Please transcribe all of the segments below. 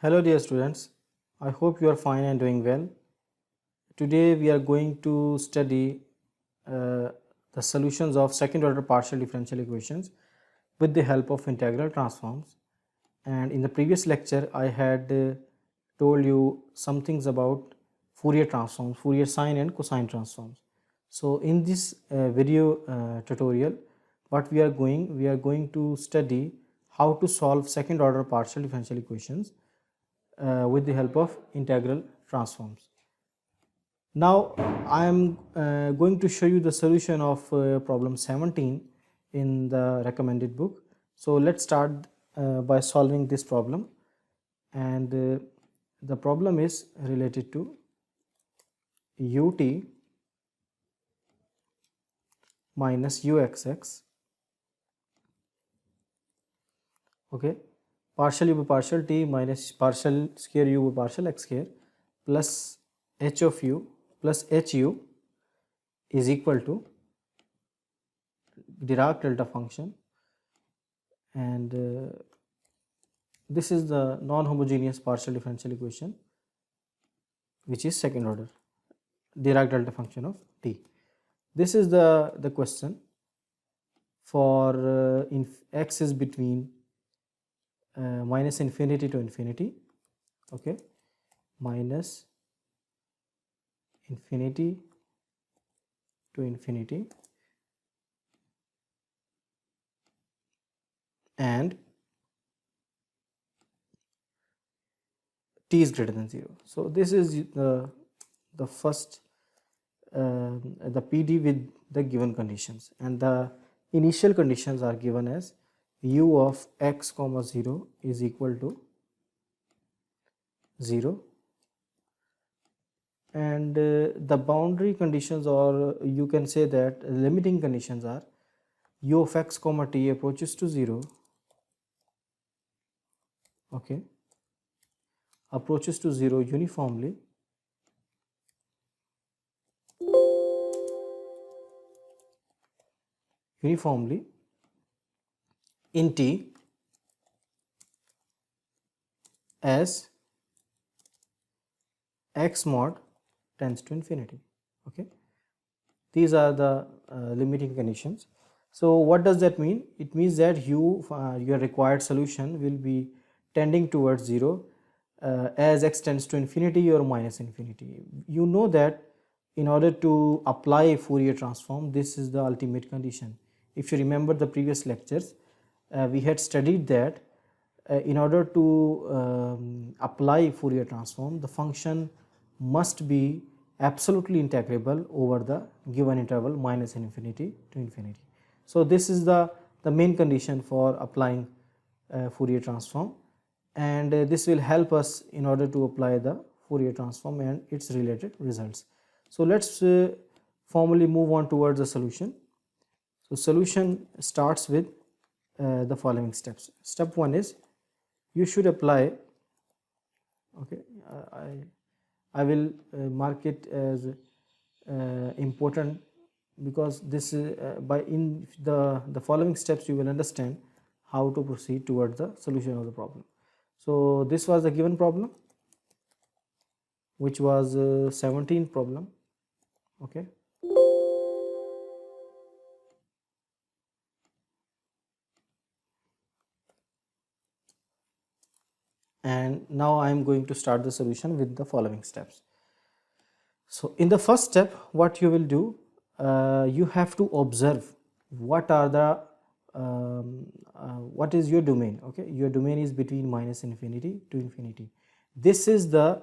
Hello dear students, I hope you are fine and doing well. Today we are going to study the solutions of second order partial differential equations with the help of integral transforms. And in the previous lecture I had told you some things about Fourier transforms, Fourier sine and cosine transforms. So in this video tutorial what we are going to study how to solve second order partial differential equations with the help of integral transforms. Now I am going to show you the solution of problem 17 in the recommended book. So let's start by solving this problem, and the problem is related to ut minus uxx, okay, partial u by partial t minus partial square u by partial x square plus h of u plus hu is equal to Dirac delta function, and this is the non-homogeneous partial differential equation which is second order Dirac delta function of t. This is the question for x is between minus infinity to infinity, okay, minus infinity to infinity, and t is greater than 0. So this is the first the PD with the given conditions, and the initial conditions are given as u of x comma 0 is equal to 0, and the boundary conditions, or you can say that limiting conditions, are u of x comma t approaches to 0, okay, approaches to 0 uniformly in t as x mod tends to infinity, okay. These are the limiting conditions. So what does that mean? It means that your required solution will be tending towards 0 as x tends to infinity or minus infinity. You know that in order to apply Fourier transform, this is the ultimate condition. If you remember the previous lectures, we had studied that in order to apply Fourier transform, the function must be absolutely integrable over the given interval minus infinity to infinity. So this is the main condition for applying Fourier transform, and this will help us in order to apply the Fourier transform and its related results. So let's formally move on towards the solution. So solution starts with the following steps. Step 1 is you should apply, okay, I will mark it as important, because this is by in the following steps you will understand how to proceed towards the solution of the problem. So this was the given problem, which was 17th problem, okay. And now I am going to start the solution with the following steps. So in the first step, what you will do, you have to observe what are the what is your domain, okay. Your domain is between minus infinity to infinity. This is the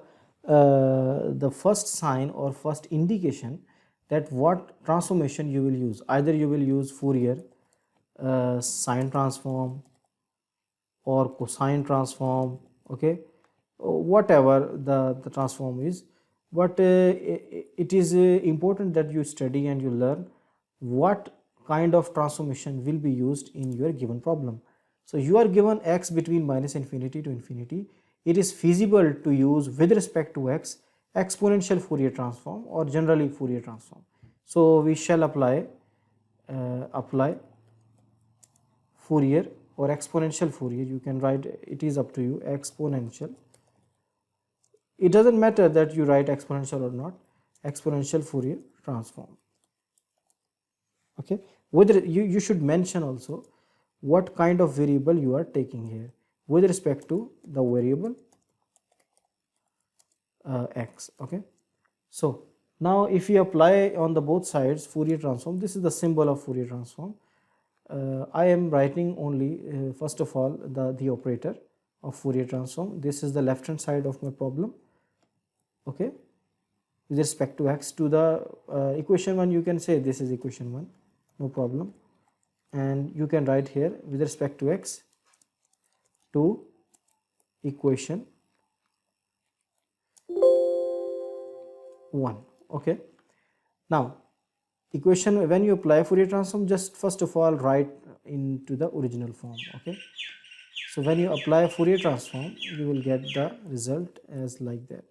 first sign or first indication that what transformation you will use. Either you will use Fourier sine transform or cosine transform, okay, whatever the transform is, but it is important that you study and you learn what kind of transformation will be used in your given problem. So you are given x between minus infinity to infinity. It is feasible to use with respect to x exponential Fourier transform or generally Fourier transform. So we shall apply Fourier or exponential Fourier. You can write, it is up to you, exponential it doesn't matter that you write exponential or not, exponential Fourier transform. Okay, whether you should mention also what kind of variable you are taking here with respect to the variable x. Okay, so now if we apply on the both sides Fourier transform, this is the symbol of Fourier transform. I am writing only first of all the operator of Fourier transform. This is the left hand side of my problem. Okay, with respect to x. To the equation 1 you can say this is equation 1, no problem, and you can write here with respect to x to equation 1. Okay, now equation, when you apply Fourier transform, just first of all write into the original form. Okay, so when you apply Fourier transform, you will get the result as like that.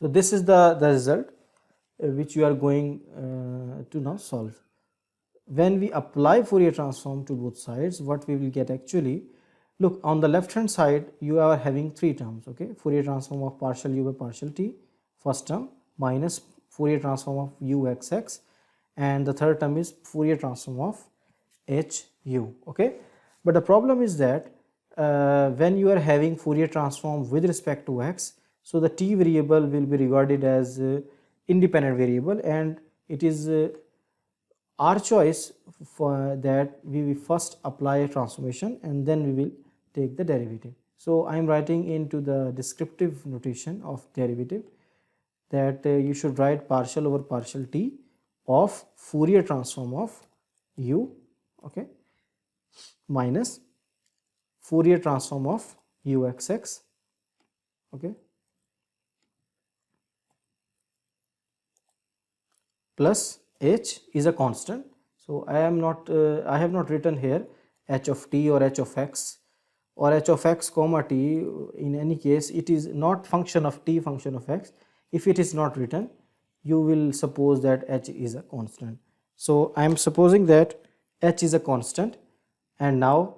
So this is the result which you are going to now solve. When we apply Fourier transform to both sides, what we will get actually, look, on the left hand side you are having three terms. Okay, Fourier transform of partial u by partial t, first term, minus Fourier transform of uxx, and the third term is Fourier transform of hu. Okay, but the problem is that when you are having Fourier transform with respect to x, so the t variable will be regarded as independent variable, and it is our choice for that we will first apply a transformation and then we will take the derivative. So I am writing into the descriptive notation of derivative that you should write partial over partial t of Fourier transform of u, okay, minus Fourier transform of uxx, okay, plus h is a constant. So I have not written here h of t or h of x or h of x comma t. In any case, it is not function of t, function of x. If it is not written, you will suppose that h is a constant. So I am supposing that h is a constant, and now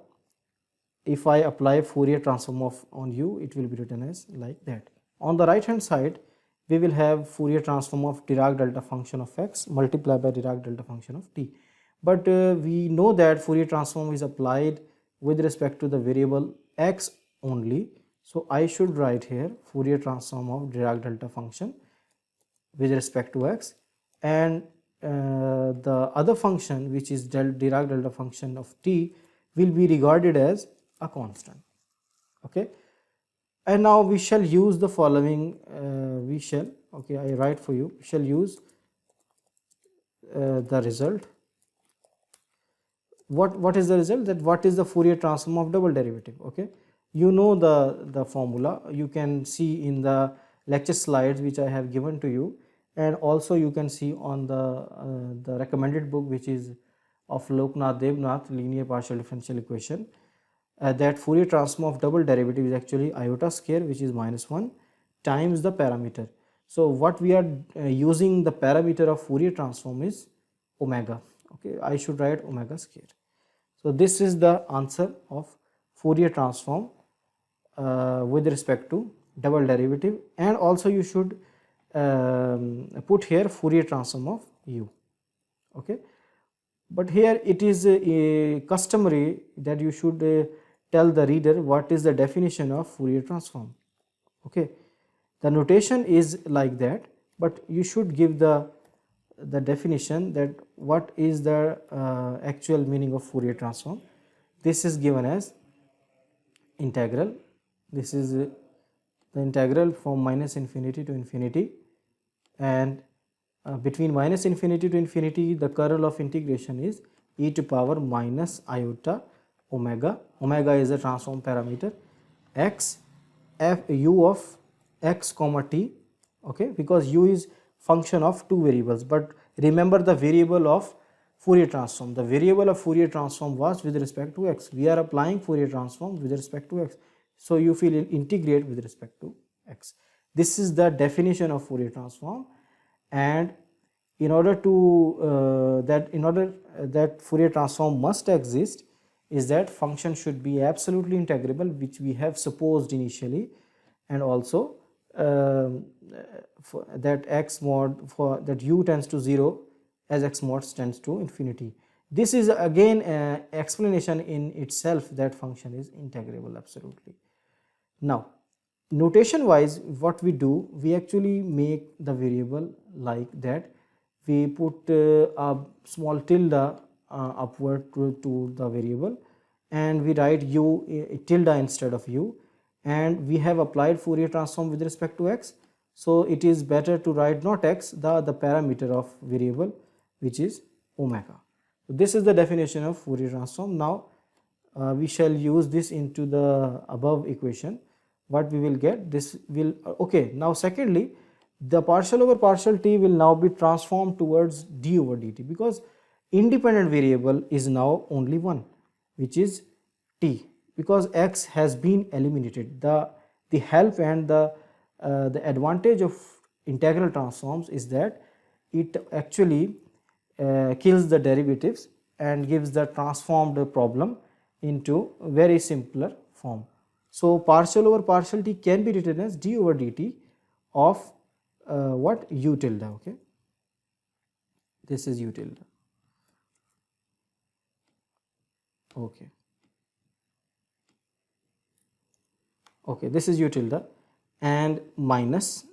if I apply Fourier transform of on u, it will be written as like that. On the right hand side, we will have Fourier transform of Dirac delta function of x multiplied by Dirac delta function of t. But we know that Fourier transform is applied with respect to the variable x only. So I should write here Fourier transform of Dirac delta function with respect to x, and the other function, which is Dirac delta function of t, will be regarded as a constant. Okay, and now we shall use the following, okay, I write for you, we shall use the result. What is the result? That what is the Fourier transform of double derivative? Okay, you know the formula, you can see in the lecture slides which I have given to you, and also you can see on the recommended book, which is of Loknath Devnath, linear partial differential equation, that Fourier transform of double derivative is actually iota square, which is -1 times the parameter. So what we are using the parameter of Fourier transform is omega. Okay, I should write omega square. So this is the answer of Fourier transform with respect to double derivative, and also you should put here Fourier transform of u. Okay, but here it is customary that you should tell the reader what is the definition of Fourier transform. Okay, the notation is like that, but you should give the definition that what is the actual meaning of Fourier transform. This is given as integral. This is the integral from -infinity to infinity, and between -infinity to infinity, the kernel of integration is e to power minus iota omega. Omega is a transform parameter x f u of x comma t. Okay, because u is function of two variables, but remember the variable of Fourier transform. The variable of Fourier transform was with respect to x. We are applying Fourier transform with respect to x. So you will integrate with respect to x. This is the definition of Fourier transform, and in order to that Fourier transform must exist, is that function should be absolutely integrable, which we have supposed initially, and also for that x mod for that u tends to 0 as x mod tends to infinity. This is again explanation in itself that function is integrable absolutely. Now notation wise, what we do, we actually make the variable like that. We put a small tilde upward to the variable, and we write u tilde instead of u, and we have applied Fourier transform with respect to x. So it is better to write not x, the parameter of variable, which is omega. So this is the definition of Fourier transform. Now we shall use this into the above equation. What we will get, this will okay. Now secondly, the partial over partial t will now be transformed towards d over dt, because independent variable is now only one, which is t, because x has been eliminated. The help and the advantage of integral transforms is that it actually kills the derivatives and gives the transformed problem into very simpler form. So partial over partial t can be written as d over dt of what, u tilde. Okay, this is u tilde. Okay, this is u tilde, and minus,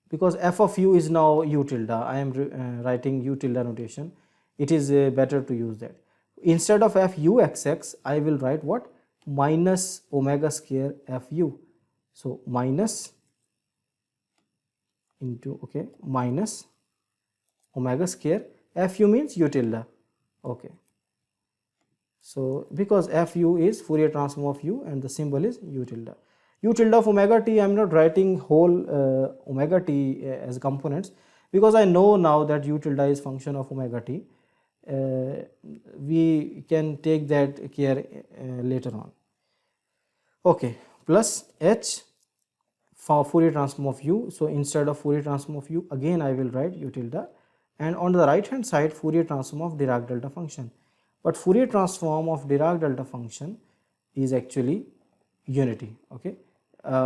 because f of u is now u tilde. I am writing u tilde notation. It is better to use that. Instead of f u xx, I will write what, minus omega square fu. So minus into, okay, minus omega square fu means u tilde. Okay, so because fu is Fourier transform of u and the symbol is u tilde. U tilde of omega t, I am not writing whole omega t as components, because I know now that u tilde is function of omega t. We can take that care later on. Okay, plus h for Fourier transform of u. So instead of Fourier transform of u, again I will write u tilde, and on the right hand side Fourier transform of Dirac delta function. But Fourier transform of Dirac delta function is actually unity. Okay,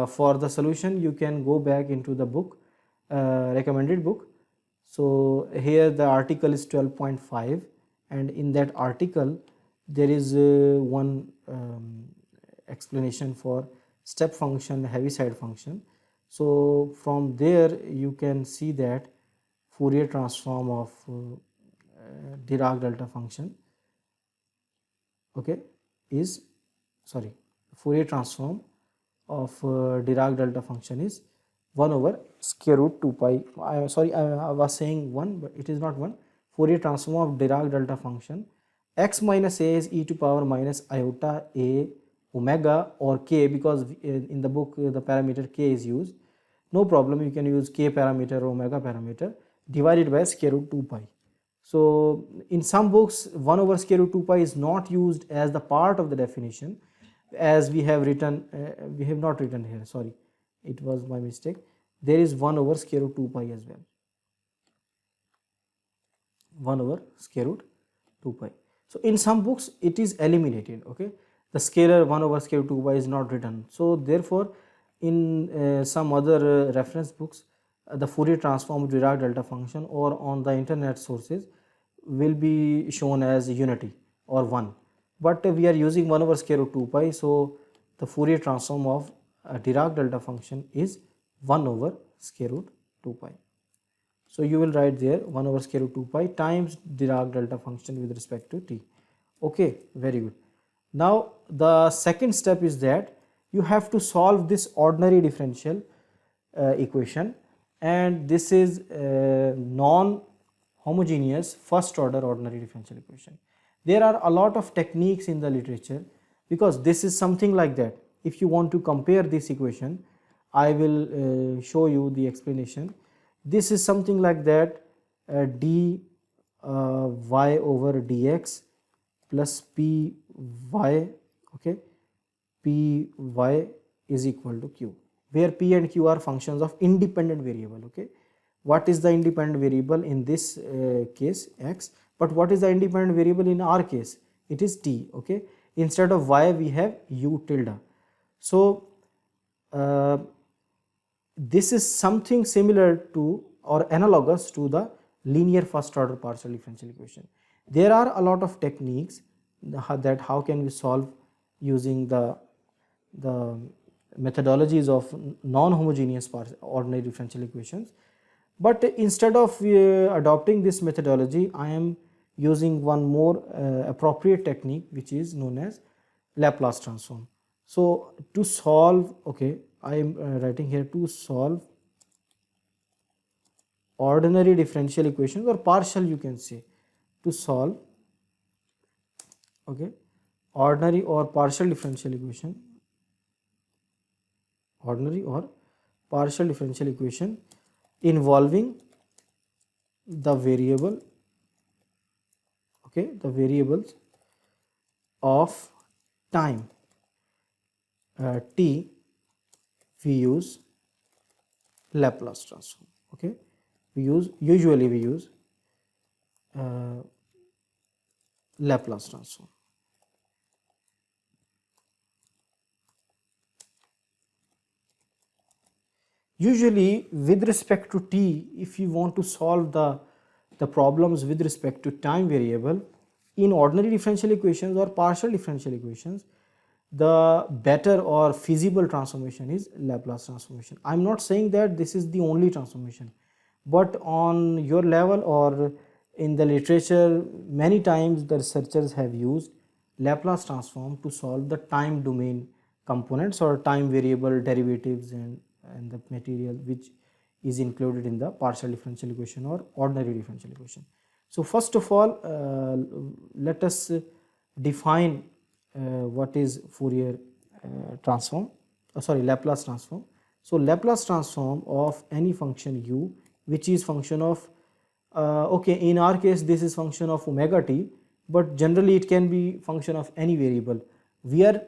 for the solution you can go back into the book, recommended book. So here the article is 12.5, and in that article there is one explanation for step function, heaviside function. So from there you can see that Fourier transform of Dirac delta function, okay, is Fourier transform of Dirac delta function is 1 over square root 2 pi. I was saying 1, but it is not 1. Fourier transform of Dirac delta function, x minus a is e to power minus iota a omega or k, because in the book the parameter k is used. No problem, you can use k parameter or omega parameter, divided by square root 2 pi. So in some books 1 over square root 2 pi is not used as the part of the definition, as we have written, we have not written here, sorry, it was my mistake. There is 1 over square root 2 pi as well, 1 over square root 2 pi. So in some books it is eliminated. Okay, the scalar 1 over square root 2 pi is not written. So therefore in some other reference books, the Fourier transform of Dirac delta function or on the internet sources will be shown as unity or 1, but we are using 1 over square root 2 pi. So the Fourier transform of Dirac delta function is 1 over square root 2 pi. So you will write there 1 over square root 2 pi times Dirac delta function with respect to t. Okay, very good. Now the second step is that you have to solve this ordinary differential equation, and this is non-homogeneous first order ordinary differential equation. There are a lot of techniques in the literature, because this is something like that. If you want to compare this equation, I will show you the explanation. This is something like that, dy over dx plus py, okay, py is equal to q, where p and q are functions of independent variable. Okay, what is the independent variable in this case, x, but what is the independent variable in our case? It is t. Okay, instead of y we have u tilde. So this is something similar to or analogous to the linear first order partial differential equation. There are a lot of techniques that how can we solve using the methodologies of non-homogeneous ordinary differential equations, but instead of adopting this methodology, I am using one more appropriate technique, which is known as Laplace transform. So to solve, okay, I am writing here to solve ordinary differential equations, or partial you can say, to solve, okay, ordinary or partial differential equation, ordinary or partial differential equation involving the variable, okay, the variables of time t, we use Laplace transform. Okay, usually we use Laplace transform. Usually with respect to t, if you want to solve the problems with respect to time variable in ordinary differential equations or partial differential equations, the better or feasible transformation is Laplace transformation. I am not saying that this is the only transformation, but on your level or in the literature, many times the researchers have used Laplace transform to solve the time domain components or time variable derivatives and the material which is included in the partial differential equation or ordinary differential equation. So first of all, let us define what is Fourier transform, Laplace transform. So Laplace transform of any function u, which is function of okay, in our case this is function of omega t, but generally it can be function of any variable. We are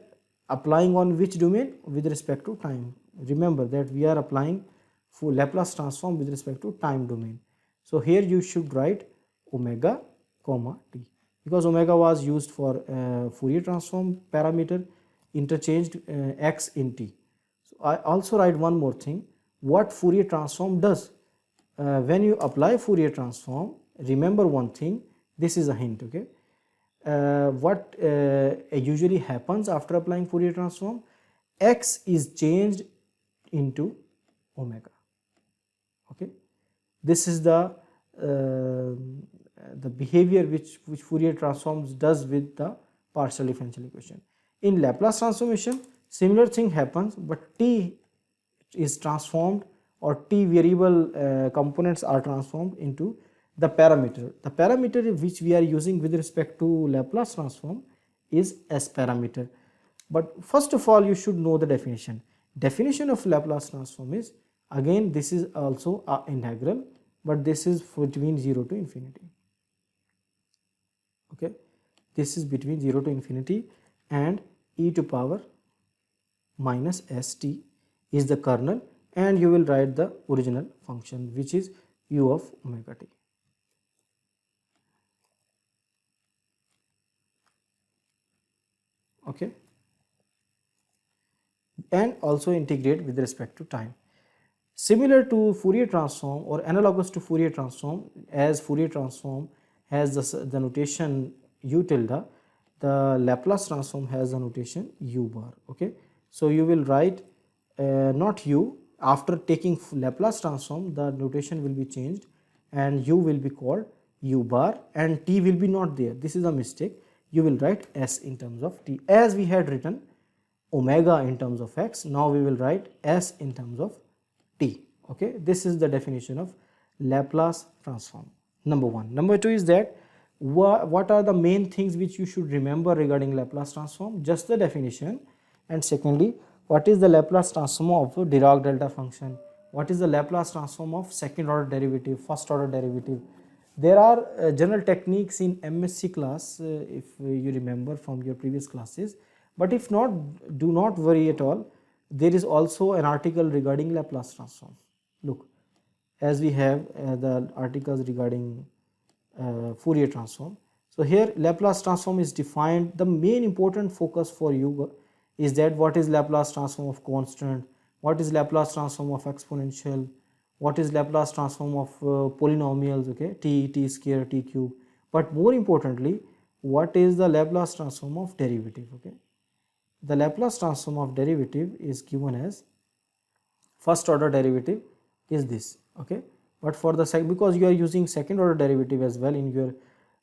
applying on which domain? With respect to time. Remember that we are applying for Laplace transform with respect to time domain. So here you should write omega comma t, because omega was used for Fourier transform parameter, interchanged x in t. So I also write one more thing, what Fourier transform does. When you apply Fourier transform, remember one thing, this is a hint, okay. What usually happens after applying Fourier transform, x is changed into omega, okay. This is the behavior which Fourier transforms does with the partial differential equation. In Laplace transformation, similar thing happens, but t is transformed, or t variable components are transformed into the parameter. The parameter which we are using with respect to Laplace transform is S parameter. But first of all, you should know the definition. Definition of Laplace transform is, again this is also an integral, but this is between 0 to infinity. Okay, this is between 0 to infinity, and e to power minus st is the kernel, and you will write the original function which is u of omega t. Okay, and also integrate with respect to time. Similar to Fourier transform or analogous to Fourier transform, as Fourier transform has the notation u tilde, the Laplace transform has the notation u bar. Okay, so you will write not u, after taking Laplace transform the notation will be changed and u will be called u bar and t will be not there. This is a mistake. You will write s in terms of t, as we had written omega in terms of x. Now we will write s in terms of t. Okay, this is the definition of Laplace transform, number one. Number two is that what are the main things which you should remember regarding Laplace transform? Just the definition. And secondly, what is the Laplace transform of Dirac delta function? What is the Laplace transform of second order derivative, first order derivative? There are general techniques in MSc class, if you remember from your previous classes, but if not, do not worry at all. There is also an article regarding Laplace transform. Look, as we have the articles regarding Fourier transform. So here Laplace transform is defined. The main important focus for you is that what is Laplace transform of constant, what is Laplace transform of exponential, what is Laplace transform of polynomials, okay, t square, t cube, but more importantly, what is the Laplace transform of derivative, okay. The Laplace transform of derivative is given as first order derivative is this, okay, but for the because you are using second order derivative as well in your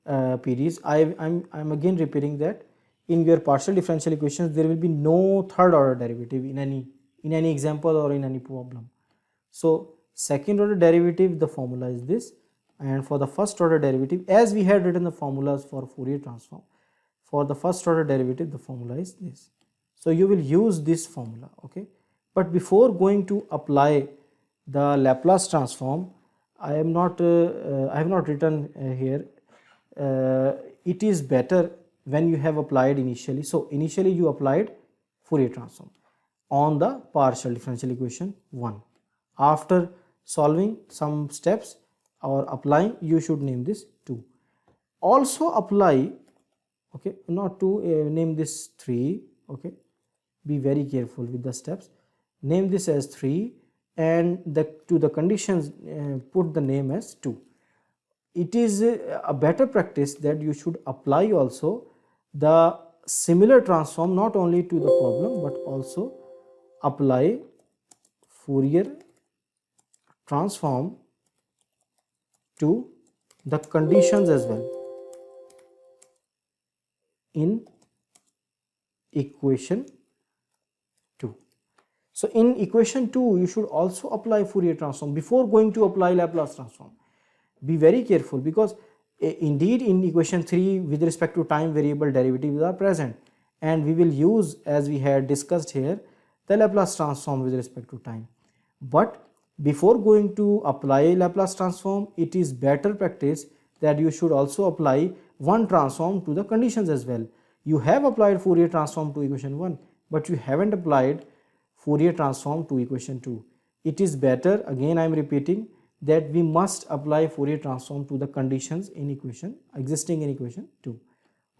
PDEs, I'm again repeating that in your partial differential equations there will be no third order derivative in any example or in any problem. So second order derivative, the formula is this, and for the first order derivative, as we had written the formulas for Fourier transform, for the first order derivative the formula is this. So you will use this formula, okay. But before going to apply the Laplace transform, I have not written here. It is better when you have applied initially. So initially you applied Fourier transform on the partial differential equation 1. After solving some steps or applying, you should name this 2. Also apply, okay, not 2, name this 3, okay. Be very careful with the steps. Name this as 3 and to the conditions put the name as 2. It is a better practice that you should apply also the similar transform not only to the problem but also apply Fourier transform to the conditions as well in equation 2. So in equation 2 you should also apply Fourier transform before going to apply Laplace transform. Be very careful, because indeed in equation 3 with respect to time variable derivatives are present, and we will use, as we had discussed here, the Laplace transform with respect to time. But before going to apply Laplace transform, it is better practice that you should also apply one transform to the conditions as well. You have applied Fourier transform to equation 1, but you haven't applied Fourier transform to equation 2. It is better, again I am repeating, that we must apply Fourier transform to the conditions in equation existing in equation 2,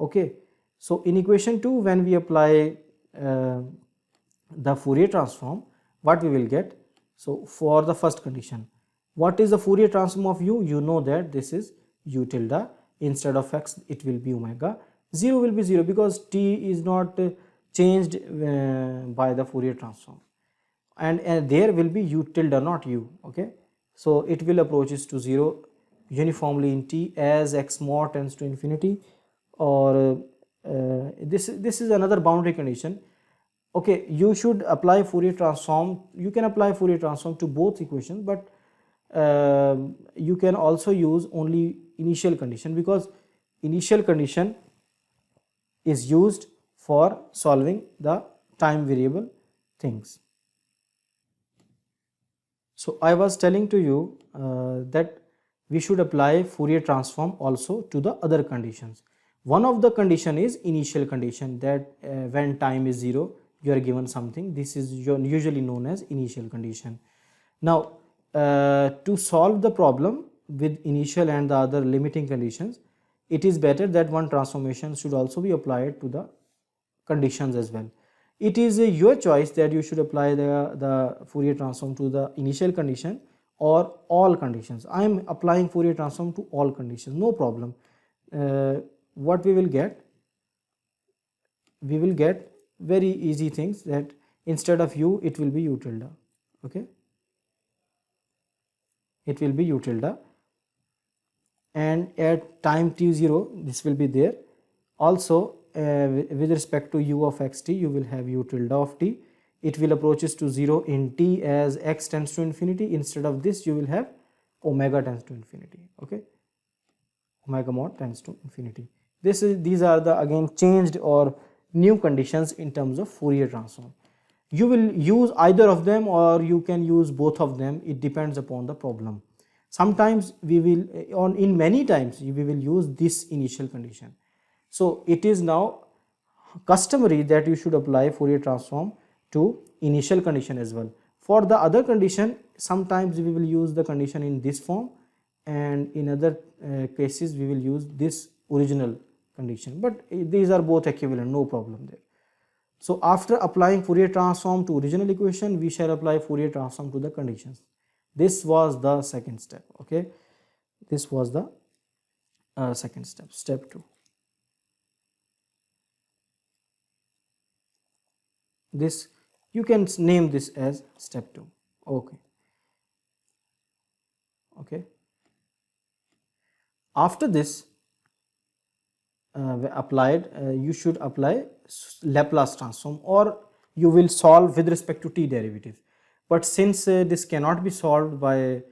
okay. So in equation 2 when we apply the Fourier transform, what we will get? So for the first condition, what is the Fourier transform of u? You know that this is u tilde, instead of x it will be omega, 0 will be 0 because t is not changed by the Fourier transform, and there will be u tilde, not u, okay. So it will approaches to 0 uniformly in t as x mod tends to infinity, or this is another boundary condition, okay. You should apply Fourier transform. You can apply Fourier transform to both equations, but you can also use only initial condition, because initial condition is used for solving the time variable things. So I was telling to you that we should apply Fourier transform also to the other conditions. One of the condition is initial condition, that when time is 0 you are given something. This is usually known as initial condition. Now to solve the problem with initial and the other limiting conditions, it is better that one transformation should also be applied to the conditions as well. It is your choice that you should apply the Fourier transform to the initial condition or all conditions. I am applying Fourier transform to all conditions, no problem. What we will get? We will get very easy things, that instead of u it will be u tilde, okay. It will be u tilde, and at time t0 this will be there. Also with respect to u of xt you will have u tilde of t. It will approaches to 0 in t as x tends to infinity. Instead of this you will have omega tends to infinity, okay. Omega mod tends to infinity. These are the again changed or new conditions in terms of Fourier transform. You will use either of them or you can use both of them. It depends upon the problem. Sometimes we will, in many times we will use this initial condition. So it is now customary that you should apply Fourier transform to initial condition as well. For the other condition, sometimes we will use the condition in this form, and in other cases we will use this original condition, but these are both equivalent, no problem there. So after applying Fourier transform to original equation, we shall apply Fourier transform to the conditions. This was the second step. Okay, this was the second step, step 2. This you can name this as step 2. Okay. Okay. After this you should apply Laplace transform, or you will solve with respect to t derivative. But since this cannot be solved by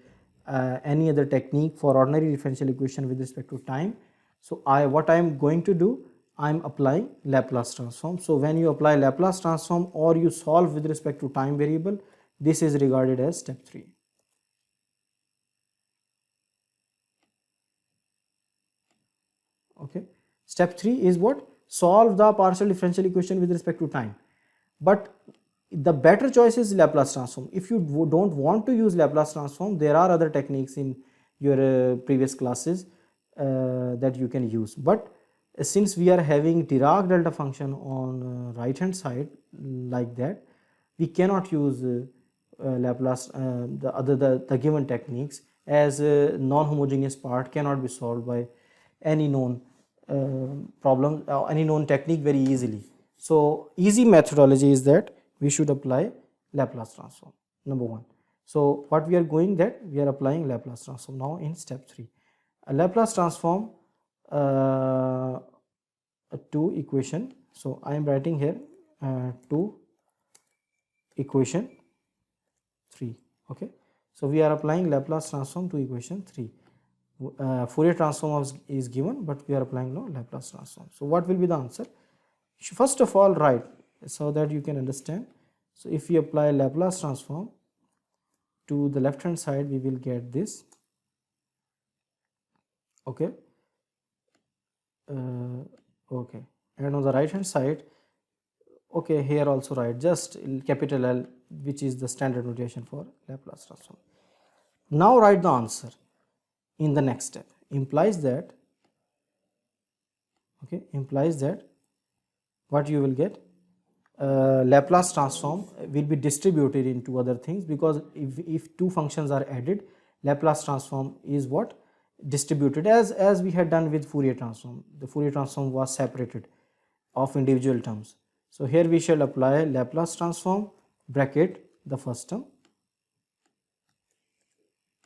any other technique for ordinary differential equation with respect to time, so what I am going to do, I am applying Laplace transform. So when you apply Laplace transform or you solve with respect to time variable, this is regarded as step 3. Okay. Step 3 is what? Solve the partial differential equation with respect to time. But the better choice is Laplace transform. If you don't want to use Laplace transform, there are other techniques in your previous classes that you can use. But since we are having Dirac delta function on right hand side like that, we cannot use Laplace, the given techniques, as non-homogeneous part cannot be solved by any known problem, any known technique very easily. So easy methodology is that we should apply Laplace transform, number 1. So what we are going, that we are applying Laplace transform now in step 3. A Laplace transform to equation. So I am writing here to equation 3. Okay. So we are applying Laplace transform to equation 3. Fourier transform is given, but we are applying now Laplace transform. So what will be the answer? First of all, write so that you can understand. So if we apply Laplace transform to the left hand side, we will get this. Okay. Okay. And on the right hand side, okay, here also write just capital L, which is the standard notation for Laplace transform. Now write the answer in the next step. Implies that, okay, implies that what you will get, Laplace transform will be distributed into other things, because if two functions are added, Laplace transform is what? Distributed, as we had done with Fourier transform. The Fourier transform was separated of individual terms. So here we shall apply Laplace transform, bracket the first term,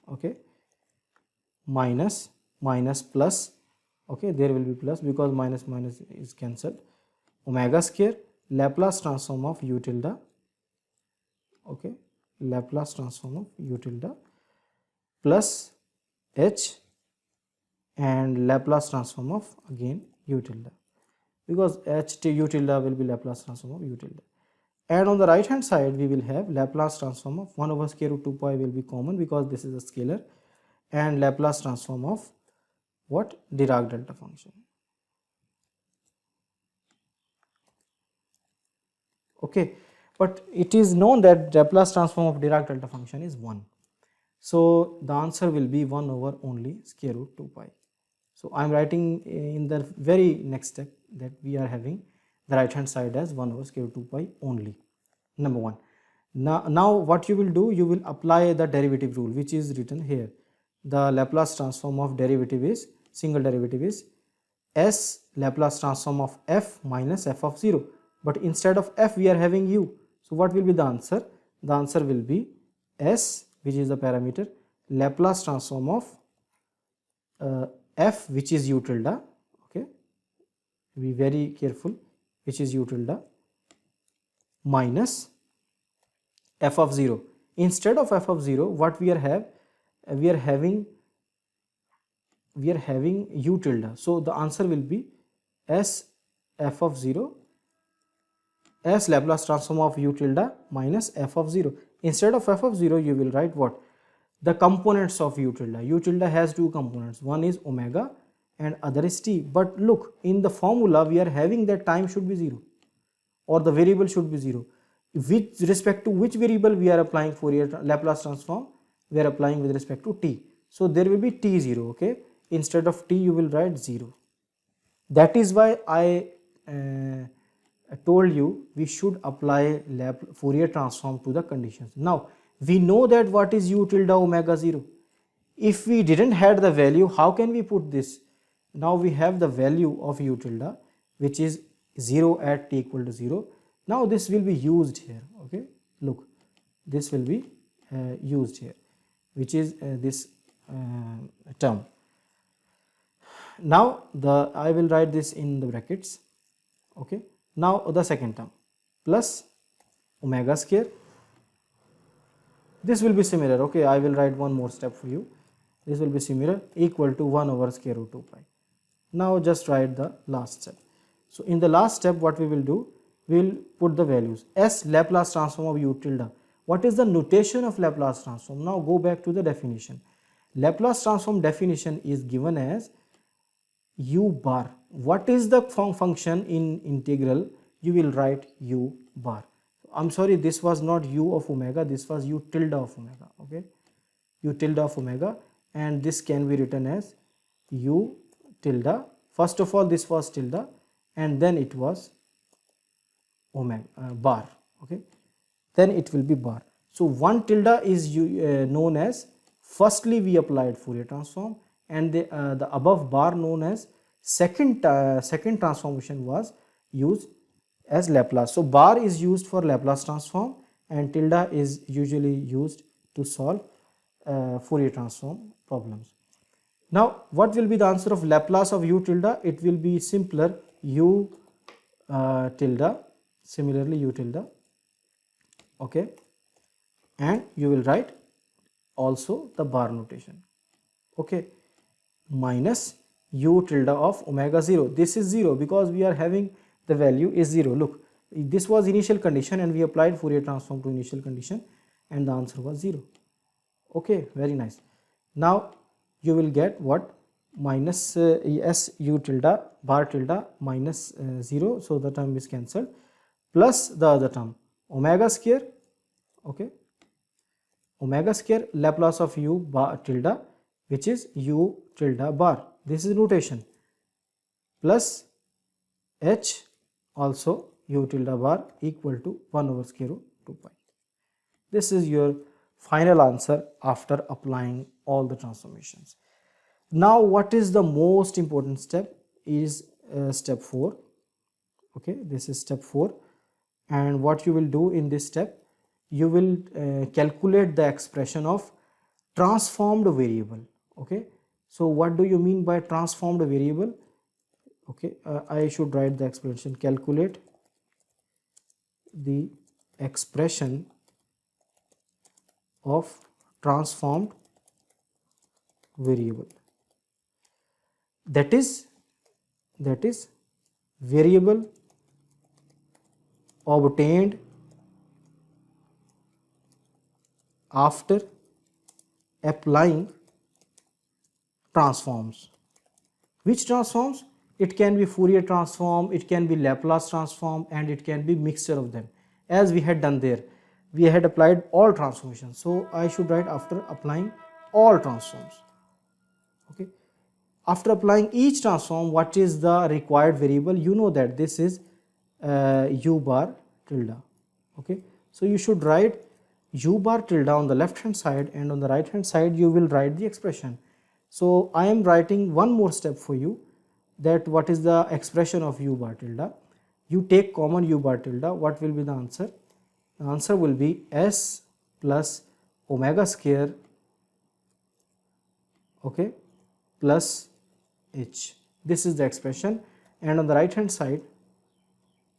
okay, minus plus, okay, there will be plus because minus is cancelled, omega square Laplace transform of u tilde, okay, Laplace transform of u tilde plus h and Laplace transform of again u tilde, because h to u tilde will be Laplace transform of u tilde. And on the right hand side we will have Laplace transform of 1 over square root 2 pi will be common because this is a scalar, and Laplace transform of what? Dirac delta function. Okay, but it is known that Laplace transform of Dirac delta function is 1. So the answer will be 1 over only square root 2 pi. So I am writing in the very next step that we are having the right hand side as 1 over square root 2 pi only, number 1. Now what you will do, you will apply the derivative rule, which is written here. The Laplace transform of derivative is, single derivative is s Laplace transform of f minus f of 0, but instead of f we are having u. So what will be the answer? The answer will be s, which is the parameter, Laplace transform of f, which is u tilde, okay, be very careful, which is u tilde, minus f of 0. Instead of f of 0, what we are having u tilde. So the answer will be s f of 0, s Laplace transform of u tilde minus f of 0. Instead of f of 0, you will write what? The components of u tilde. U tilde has two components, one is omega and other is t. But look, in the formula we are having that time should be 0 or the variable should be 0. With respect to which variable we are applying Fourier Laplace transform? We are applying with respect to t. So there will be t0, okay. Instead of t you will write 0. That is why I told you we should apply Fourier transform to the conditions. Now we know that what is u tilde omega 0. If we didn't had the value, how can we put this? Now we have the value of u tilde, which is 0 at t equal to 0. Now this will be used here. Okay, look, this will be used here, which is this term. Now I will write this in the brackets. Okay, now the second term plus omega square. This will be similar. Okay, I will write one more step for you. This will be similar, equal to 1 over square root 2 pi. Now just write the last step. So in the last step, what we will do, we will put the values. S Laplace transform of u tilde. What is the notation of Laplace transform? Now go back to the definition. Laplace transform definition is given as u bar. What is the function in integral? You will write u bar. I'm sorry, this was not u of omega, this was u tilde of omega. Okay, u tilde of omega, and this can be written as u tilde. First of all, this was tilde, and then it was omega bar. Okay, then it will be bar. So 1 tilde is known as, firstly we applied Fourier transform, and the above bar known as second transformation was used as Laplace. So bar is used for Laplace transform, and tilde is usually used to solve Fourier transform problems. Now what will be the answer of Laplace of u tilde? It will be simpler, u tilde, similarly u tilde. Okay, and you will write also the bar notation. Okay, minus u tilde of omega 0. This is 0 because we are having the value is 0. Look, this was initial condition and we applied Fourier transform to initial condition, and the answer was 0. Okay, very nice. Now you will get what? Minus s u tilde bar tilde minus 0, so the term is cancelled, plus the other term omega square. Okay, omega square Laplace of u bar tilde, which is u tilde bar. This is notation, plus h also u tilde bar equal to 1 over square root 2 pi. This is your final answer after applying all the transformations. Now what is the most important step is step 4. Okay, this is step 4, and what you will do in this step, you will calculate the expression of transformed variable. Okay, so what do you mean by transformed variable? Okay, I should write the expression, calculate the expression of transformed variable, that is variable obtained after applying transforms. Which transforms? It can be Fourier transform, it can be Laplace transform, and it can be mixture of them. As we had done there, we had applied all transformations, so I should write after applying all transforms. Okay, after applying each transform, what is the required variable? You know that this is u bar tilde. Okay, so you should write u bar tilde on the left hand side, and on the right hand side you will write the expression. So I am writing one more step for you, that what is the expression of u bar tilde. You take common u bar tilde, what will be the answer? The answer will be s plus omega square, okay, plus h. This is the expression, and on the right hand side,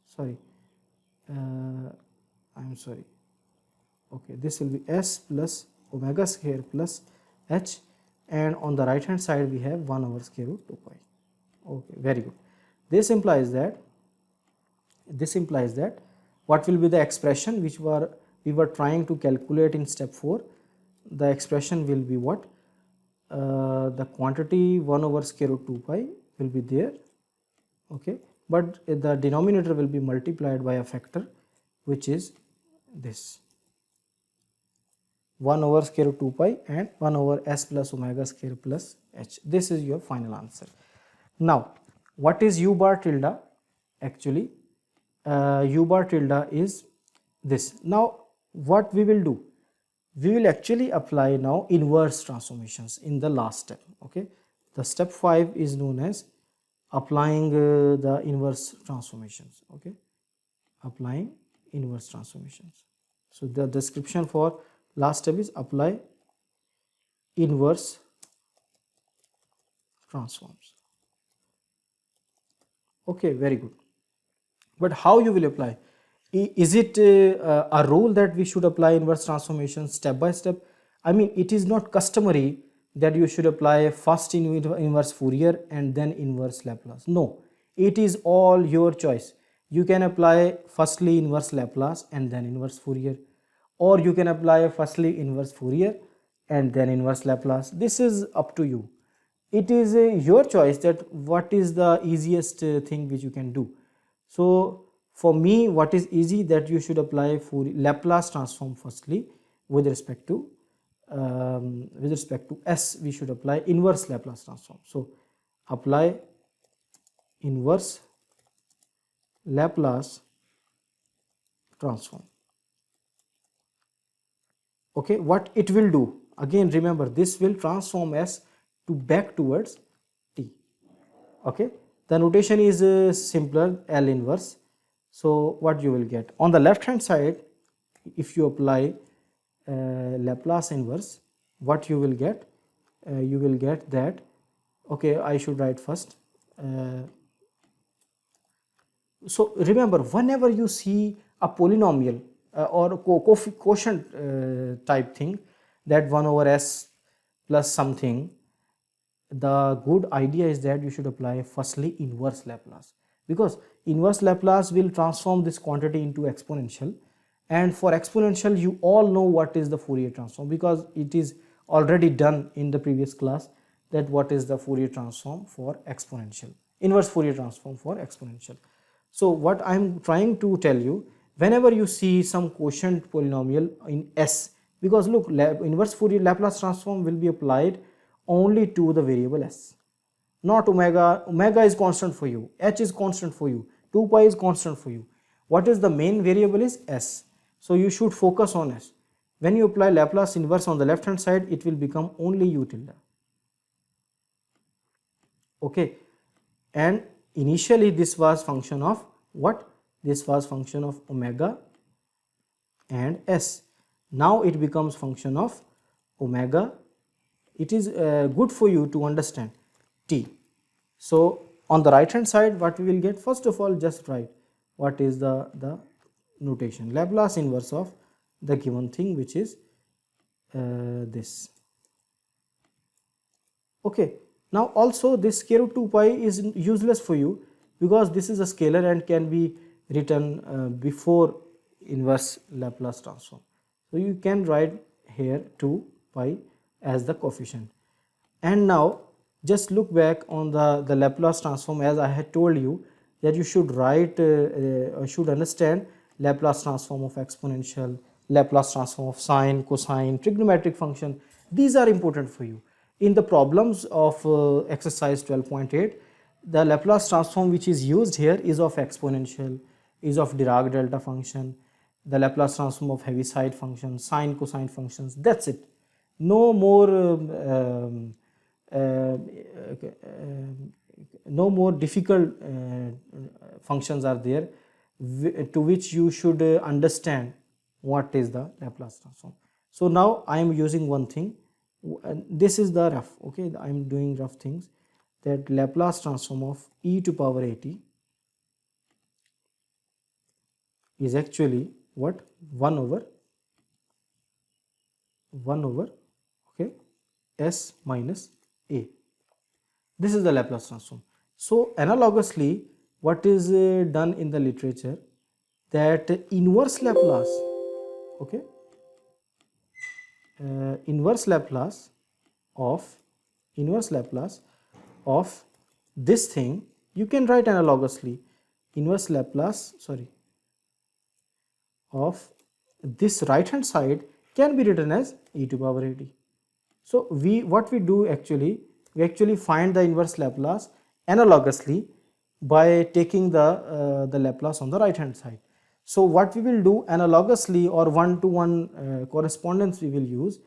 sorry, I'm sorry, okay, this will be s plus omega square plus h, and on the right hand side we have 1 over square root 2 pi. Okay, very good. This implies that what will be the expression which we were trying to calculate in step 4? The expression will be what? The quantity 1 over square root 2 pi will be there, okay, but the denominator will be multiplied by a factor, which is this 1 over square root 2 pi and 1 over s plus omega square plus h. This is your final answer. Now what is u bar tilde? Actually u bar tilde is this. Now what we will do, we will actually apply now inverse transformations in the last step. Okay, the step 5 is known as applying the inverse transformations. Okay, applying inverse transformations. So the description for last step is apply inverse transforms. Okay, very good. But how you will apply? Is it a rule that we should apply inverse transformations step by step? I mean, it is not customary that you should apply first inverse Fourier and then inverse Laplace. No, it is all your choice. You can apply firstly inverse Laplace and then inverse Fourier, or you can apply firstly inverse Fourier and then inverse Laplace. This is up to you. It is your choice that what is the easiest thing which you can do. So for me, what is easy, that you should apply Laplace transform firstly with respect to S. We should apply inverse Laplace transform. So apply inverse Laplace transform. Okay, what it will do, again remember, this will transform S to back towards T. Okay, the notation is simpler, L inverse. So what you will get on the left hand side, if you apply Laplace inverse, what you will get? You will get that, okay, I should write first. So remember, whenever you see a polynomial or a quotient type thing, that 1 over S plus something, the good idea is that you should apply firstly inverse Laplace, because inverse Laplace will transform this quantity into exponential, and for exponential you all know what is the Fourier transform, because it is already done in the previous class, that what is the Fourier transform for exponential, inverse Fourier transform for exponential. So what I am trying to tell you, whenever you see some quotient polynomial in S, because look, inverse Fourier Laplace transform will be applied only to the variable S, not omega. Omega is constant for you, H is constant for you, 2 pi is constant for you. What is the main variable is S. So you should focus on S. When you apply Laplace inverse on the left hand side, it will become only u tilde. Okay, and initially this was function of what? This was function of omega and S. Now it becomes function of omega. It is good for you to understand T. So on the right hand side, what we will get, first of all, just write what is the notation, Laplace inverse of the given thing, which is this. Okay, now also this square root 2 pi is useless for you, because this is a scalar and can be written before inverse Laplace transform. So you can write here 2 pi as the coefficient. And now just look back on the Laplace transform, as I had told you that you should write, should understand Laplace transform of exponential, Laplace transform of sine, cosine, trigonometric function. These are important for you. In the problems of exercise 12.8, the Laplace transform which is used here is of exponential, is of Dirac delta function, the Laplace transform of Heaviside function, sine, cosine functions. That's it. No more no more difficult functions are there to which you should understand what is the Laplace transform. So now I am using one thing, this is the rough, okay, I am doing rough things, that Laplace transform of e to power at is actually what? 1 over okay, S minus a. This is the Laplace transform. So analogously, what is done in the literature, that inverse Laplace, okay, inverse Laplace of this thing, you can write analogously inverse Laplace, of this right hand side can be written as e to power at. So what we do actually, we actually find the inverse Laplace analogously by taking the Laplace on the right hand side. So what we will do analogously or one-to-one correspondence we will use.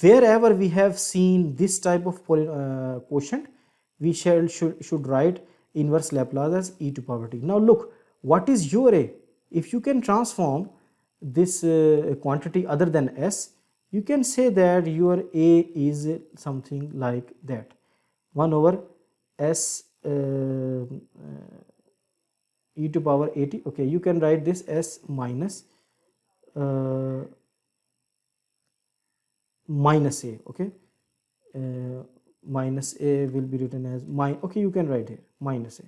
Wherever we have seen this type of quotient, we should write inverse Laplace as e to power t. Now look, what is your a? If you can transform this quantity other than s, you can say that your a is something like that, 1 over s e to power at. Okay, you can write this as minus minus a. Okay, minus a will be written as okay, you can write here minus a,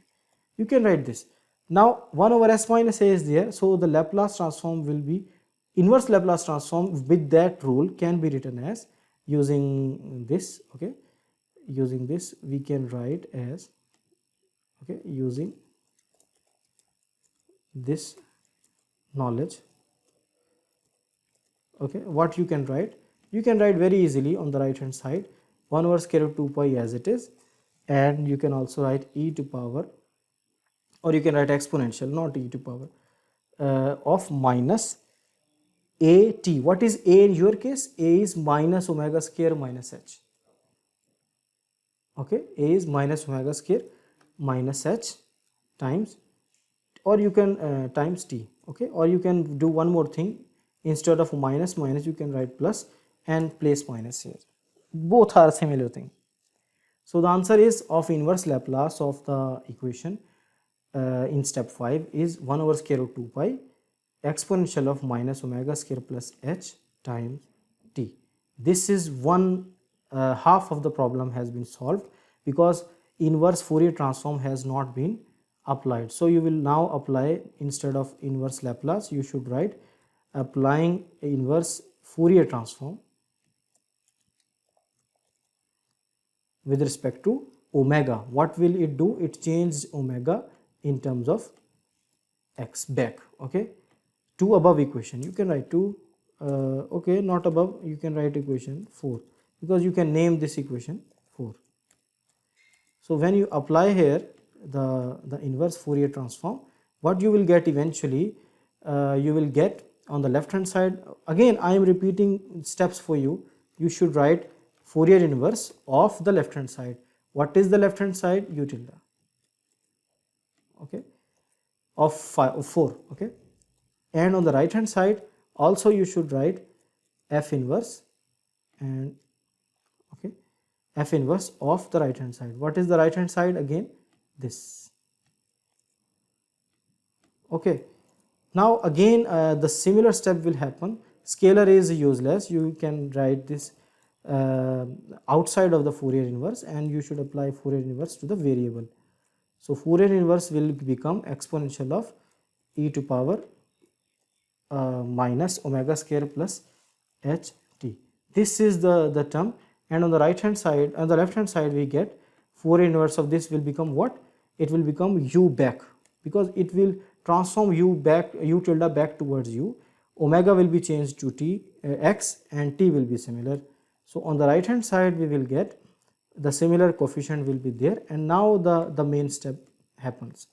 you can write this. Now 1 over s minus a is there, so the Laplace transform will be inverse Laplace transform with that rule can be written as using this. Okay, using this we can write as, okay, using this knowledge. Okay, what you can write? You can write very easily on the right hand side 1 over square root 2 pi as it is, and you can also write e to power, or you can write exponential, not e to power, of minus a t. What is a in your case? A is minus omega square minus h. Okay, a is minus omega square minus h times, or you can times t. Okay, or you can do one more thing, instead of minus minus you can write plus and place minus here. Both are similar thing. So the answer is of inverse Laplace of the equation in step 5 is 1 over square root 2 pi exponential of minus omega square plus h times t. This is one half of the problem has been solved, because inverse Fourier transform has not been applied. So you will now apply, instead of inverse Laplace you should write applying inverse Fourier transform with respect to omega. What will it do? It changed omega in terms of x back. Okay, to above equation you can write 2, okay, not above, you can write equation 4, because you can name this equation 4. So when you apply here the inverse Fourier transform, what you will get eventually, you will get on the left hand side, again I am repeating steps for you, you should write Fourier inverse of the left hand side. What is the left hand side? U tilde, okay, of 4. Okay, and on the right hand side also you should write f inverse, and okay, f inverse of the right hand side. What is the right hand side? Again this. Okay, now again the similar step will happen. Scalar is useless, you can write this outside of the Fourier inverse, and you should apply Fourier inverse to the variable. So Fourier inverse will become exponential of e to power minus omega square plus h t. This is the term, and on the right hand side, on the left hand side we get Fourier inverse of this will become what? It will become u back, because it will transform u back, u tilde back towards u. Omega will be changed to t, x, and t will be similar. So on the right hand side we will get the similar coefficient will be there, and now the main step happens.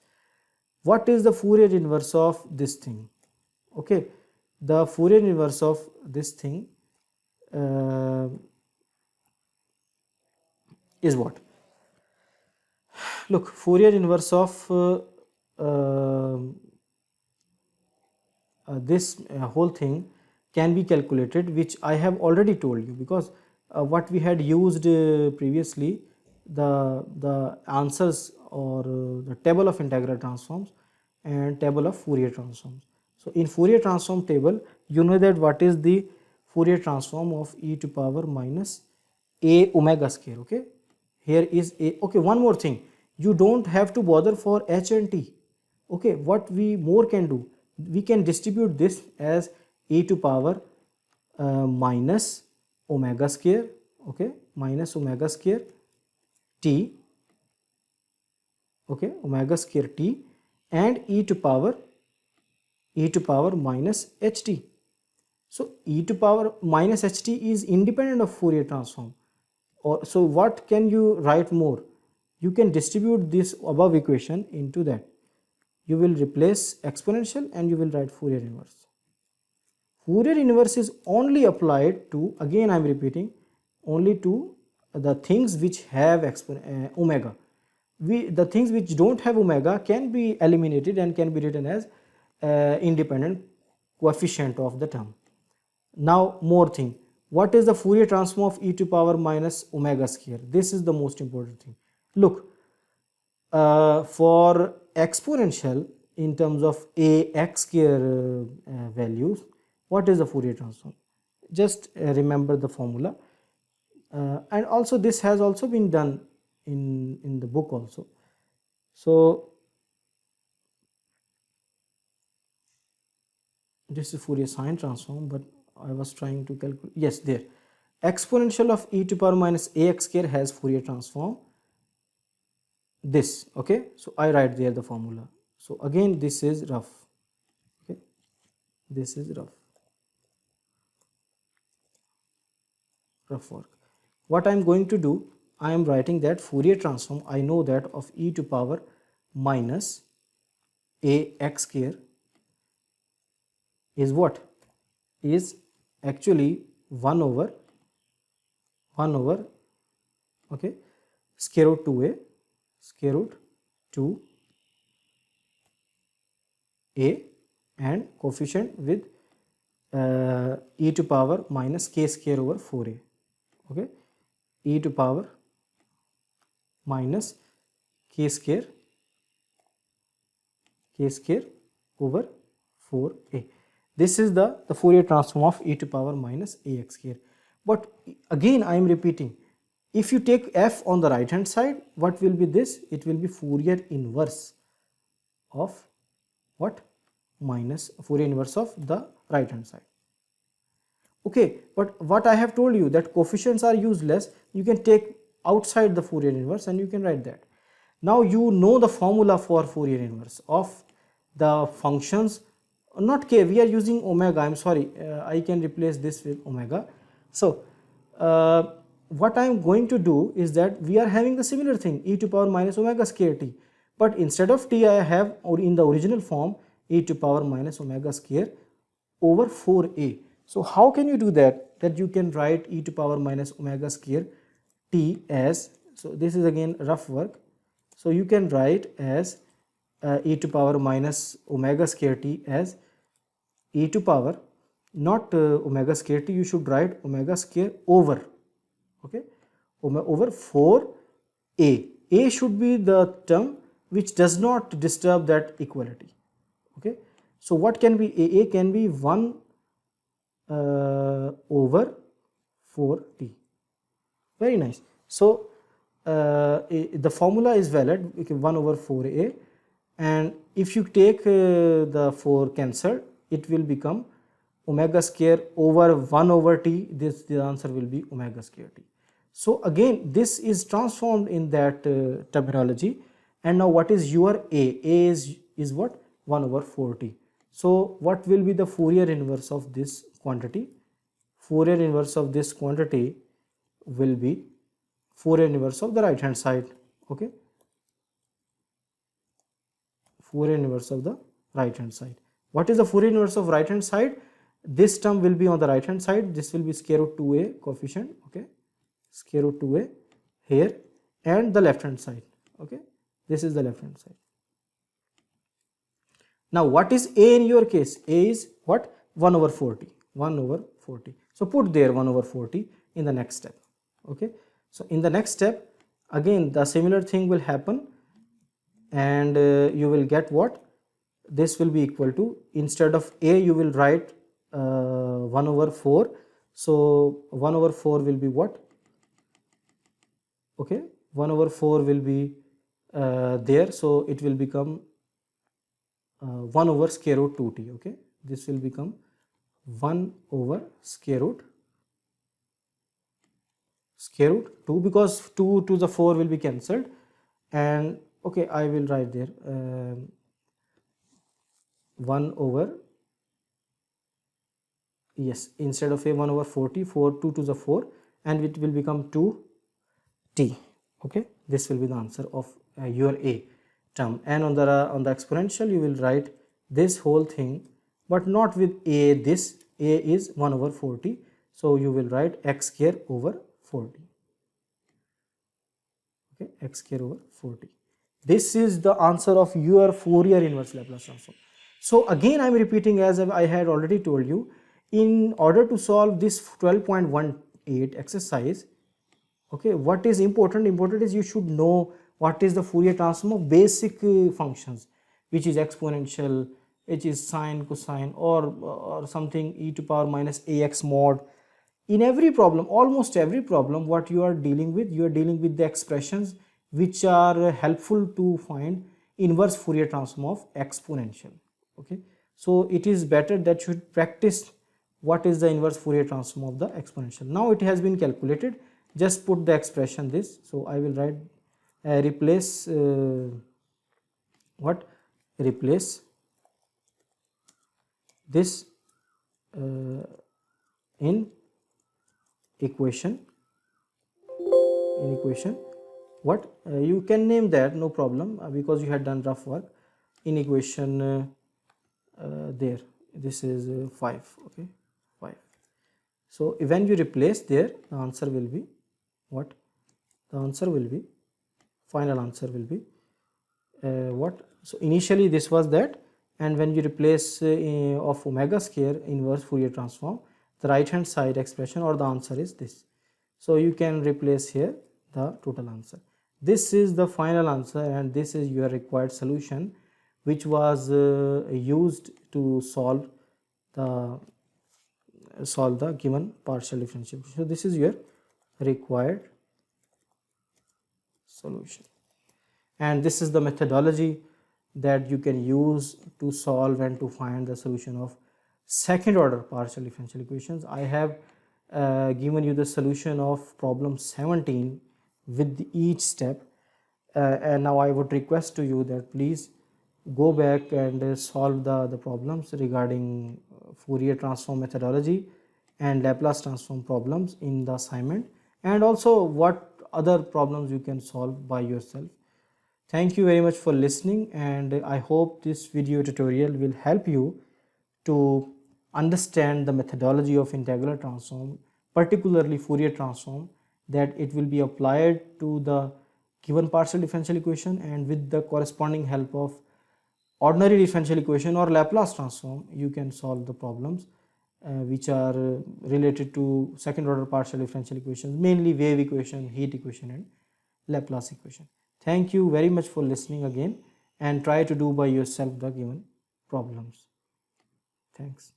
What is the Fourier inverse of this thing? Okay, the Fourier inverse of this thing is what? Look, Fourier inverse of this whole thing can be calculated, which I have already told you, because what we had used previously, the answers or the table of integral transforms and table of Fourier transforms. So in Fourier transform table, you know that what is the Fourier transform of e to power minus a omega square. Okay, here is a. Okay, one more thing, you don't have to bother for h and t. Okay, what we more can do, we can distribute this as e to power minus omega square, okay, minus omega square t, okay, omega square t, and e to power minus ht. So e to power minus ht is independent of Fourier transform. Or so what can you write more? you can distribute this above equation into that. You will replace exponential and you will write Fourier inverse. Fourier inverse is only applied to, again I am repeating, only to the things which have omega. The things which don't have omega can be eliminated and can be written as independent coefficient of the term. Now more thing, what is the Fourier transform of e to power minus omega square? This is the most important thing. Look, for exponential in terms of ax square values, what is the Fourier transform? Just remember the formula, and also this has also been done in the book also. So this is Fourier sine transform, but I was trying to calculate, yes, there, exponential of e to power minus ax square has Fourier transform this, okay. So I write there the formula. So again this is rough, okay, this is rough work. What I am going to do, I am writing that Fourier transform, I know that, of e to power minus ax square is what? Is actually 1 over okay, square root 2a, square root 2a, and coefficient with e to power minus k square over 4a, okay, e to power minus k square over 4a. This is the Fourier transform of e to power minus ax square. But again I am repeating, if you take f on the right hand side, what will be this? It will be Fourier inverse of what? Minus Fourier inverse of the right hand side. Okay, but what I have told you, that coefficients are useless, you can take outside the Fourier inverse and you can write that. Now you know the formula for Fourier inverse of the functions, not k, we are using omega, I am sorry, I can replace this with omega. So what I am going to do is that we are having the similar thing, e to power minus omega square t, but instead of t I have, or in the original form, e to power minus omega square over 4a. So how can you do that? That you can write e to power minus omega square t as, so this is again rough work, so you can write as e to power minus omega square t as e to power, not omega square t, you should write omega square over, okay, over 4a. A should be the term which does not disturb that equality, okay. So what can be a? A can be 1 over 4t. Very nice. So the formula is valid, okay, 1 over 4a, and if you take the 4 cancelled, it will become omega square over 1 over t. This, the answer will be omega square t. So again this is transformed in that terminology, and now what is your a? A is what? 1 over 4t. So what will be the Fourier inverse of this quantity? Fourier inverse of this quantity will be Fourier inverse of the right hand side, okay, Fourier inverse of the right hand side. What is the Fourier inverse of right hand side? This term will be on the right hand side, this will be square root 2a coefficient, okay, square root 2a here, and the left hand side, okay, this is the left hand side. Now what is a in your case? A is what? 1 over 4t, 1 over 4t. So put there 1 over 4t in the next step, okay. So in the next step again the similar thing will happen, and you will get what? This will be equal to, instead of a you will write 1 over 4. So 1 over 4 will be what? Okay, 1 over 4 will be there, so it will become 1 over square root 2t, okay. This will become 1 over square root 2, because 2 to the 4 will be cancelled, and okay, I will write there 1 over, yes, instead of a 1 over 4t, 4 2 to the 4, and it will become 2t, okay. this will be the answer of your a term. And on the exponential you will write this whole thing, but not with a. This a is 1 over 40, so you will write x square over 40. Okay, x square over 40. This is the answer of your Fourier inverse Laplace transform. So again I am repeating, as I had already told you, in order to solve this 12.18 exercise, okay, what is important? Important is you should know what is the Fourier transform of basic functions, which is exponential, which is sine, cosine, or something e to power minus ax mod. In every problem, almost every problem, what you are dealing with the expressions which are helpful to find inverse Fourier transform of exponential. Okay, so it is better that you should practice what is the inverse Fourier transform of the exponential. Now it has been calculated, just put the expression this. So I will write replace replace this in equation what you can name that, no problem, because you had done rough work. In equation there, this is 5. Okay, 5. So when you replace there, the answer will be what? The answer will be, final answer will be what? So initially this was that, and when you replace of omega square inverse Fourier transform, the right hand side expression or the answer is this. So you can replace here the total answer. This is the final answer, and this is your required solution, which was used to solve the given partial differential. So this is your required solution, and this is the methodology that you can use to solve and to find the solution of second order partial differential equations. I have given you the solution of problem 17 with each step, and now I would request to you that please go back and solve the problems regarding Fourier transform methodology and Laplace transform problems in the assignment, and also what other problems you can solve by yourself. Thank you very much for listening, and I hope this video tutorial will help you to understand the methodology of integral transform, particularly Fourier transform, that it will be applied to the given partial differential equation, and with the corresponding help of ordinary differential equation or Laplace transform, you can solve the problems which are related to second order partial differential equations, mainly wave equation, heat equation, and Laplace equation. Thank you very much for listening again, and try to do by yourself the given problems. Thanks.